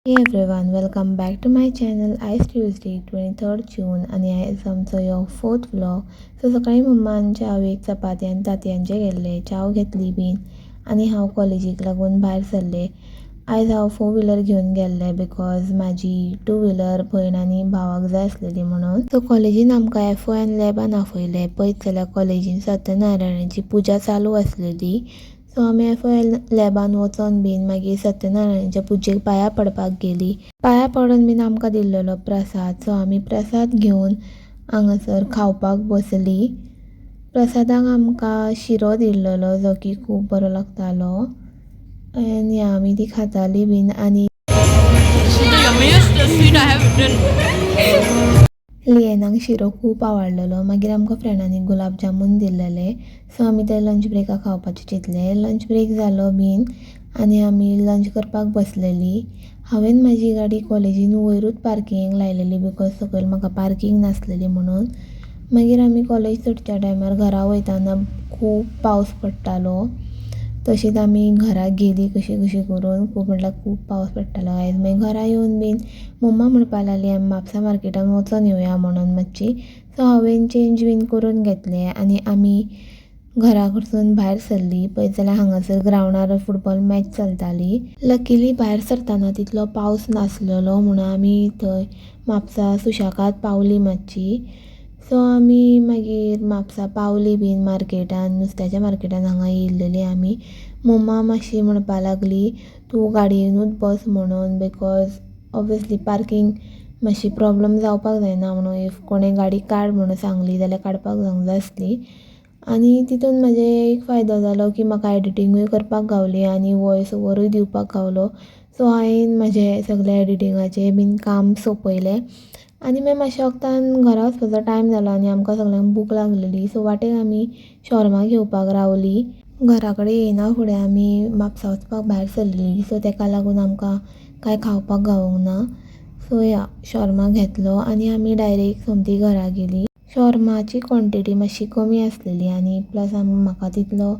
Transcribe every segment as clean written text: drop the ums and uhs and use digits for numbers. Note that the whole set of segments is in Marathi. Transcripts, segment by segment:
Hey everyone, welcome back to my channel. आज Tuesday 23rd June आणि आज आमचो यो 4th vlog. सकाळी मम्मान चावेक चपाती आनी तांतयांचे गेल्ले, चाव घेतली बीन आणि हांव कॉलेजीक लागून भायर सरले. आयज हांव 4 व्हिलर घेवन गेल्ले बिकॉज म्हाजी 2 व्हिलर भयण आनी भावाक जाय आसलेली म्हणून. सो कॉलेजीन आमकां FON लॅबान आपयले. पळयत जाल्यार कॉलेजीन सत्यनारायणाची पुजा चालू आसलेली. सो आमी FON लॅबान वचोन बीन मागीर सत्यनारायणाच्या पुजेक पांयां पडपाक गेली. पांयां पडून बीन आमकां दिल्लो प्रसाद. सो आमी प्रसाद घेवन हांगासर खावपाक बसली. प्रसादाक आमकां शिरो दिल्लो जो की खूब बरो लागतालो आनी आमी ती खाताली बीन. आनी लिएनाक शिरो खूब आवडलेलो. मागीर आमकां फ्रेंडांनी गुलाब जामून दिल्लेले. सो आमी ते लंच ब्रेकाक खावपाचें चिंतलें. लंच ब्रेक जालो बीन आनी आमी लंच करपाक बसलेली. हांवें म्हाजी गाडी कॉलेजीन वयरूच पार्किंगेक लायलेली बिकॉज सकयल म्हाका पार्किंग नासलेली म्हणून. मागीर आमी कॉलेज सुटच्या टायमार घरा वयताना खूब पावस पडटालो. तशीच आमी घरा गेली कशी करून. खूब म्हटल्यार खूब पावस पडटालो आयज. मागीर घरा येवन बीन मम्मा म्हणपा लागली आमी म्हापसा मार्केटान वचून येवया म्हणून मातशी. सो हांवें चेंज बीन करून घेतलें आनी आमी घरा कडसून भायर सरली. पळयत जाल्यार हांगासर ग्रावंडार फुटबॉल मॅच चलताली. लकिली भायर सरतना तितलो पावस नासलेलो म्हणून आमी थंय म्हापसा सुशेगाद पावली मातशी. सो आमी मागीर म्हापसा पावली बीन मार्केटान, नुस्त्याच्या मार्केटान हांगा येयल्लेली आमी. मम्मा मातशी म्हणपा लागली तूं गाडयेनूच बस म्हणून बिकॉज ऑब्वियसली पार्किंग मातशी प्रॉब्लम जावपाक जायना म्हणून. इफ कोणें गाडी काड म्हणून सांगली जाल्यार काडपाक जावंक जाय आसली. आनी तितून म्हाजे एक फायदो जालो की म्हाका एडिटींगूय करपाक गावली आनी वॉयस ओवरूय दिवपाक गावलो. सो हांवें म्हाजें सगळें एडिटींगाचें बीन काम सोंपयलें आनी मागीर मातशें वगतान घरा वचपाचो टायम जालो आनी आमकां सगळ्यांक भूक लागलेली. सो वाटेक आमी शॉर्मा घेवपाक रावली. घरा कडेन येयना फुडें आमी म्हापसा वचपाक भायर सरलेली. सो तेका लागून आमकां कांय खावपाक गावूंक ना. सो या शॉर्मा घेतलो आनी आमी डायरेक्ट सोमती घरा गेली. शॉर्माची क्वॉन्टिटी मातशी कमी आसलेली आनी प्लस म्हाका तितलो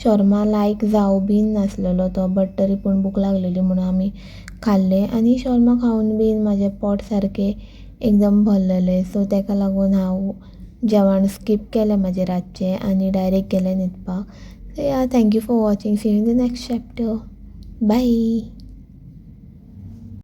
शॉर्मा लायक जावं बीन नासलेलो तो. बट तरी पूण भूक लागलेली म्हणून आमी खाल्लें आनी शॉर्मा खावन बीन म्हाजें पोट सारकें एकदम भरलेलें. सो तेका लागून हांव जेवण स्कीप केलें म्हाजें रातचें आनी डायरेक्ट गेलें न्हिदपाक. So yeah thank you for watching. See you in the next chapter. Bye.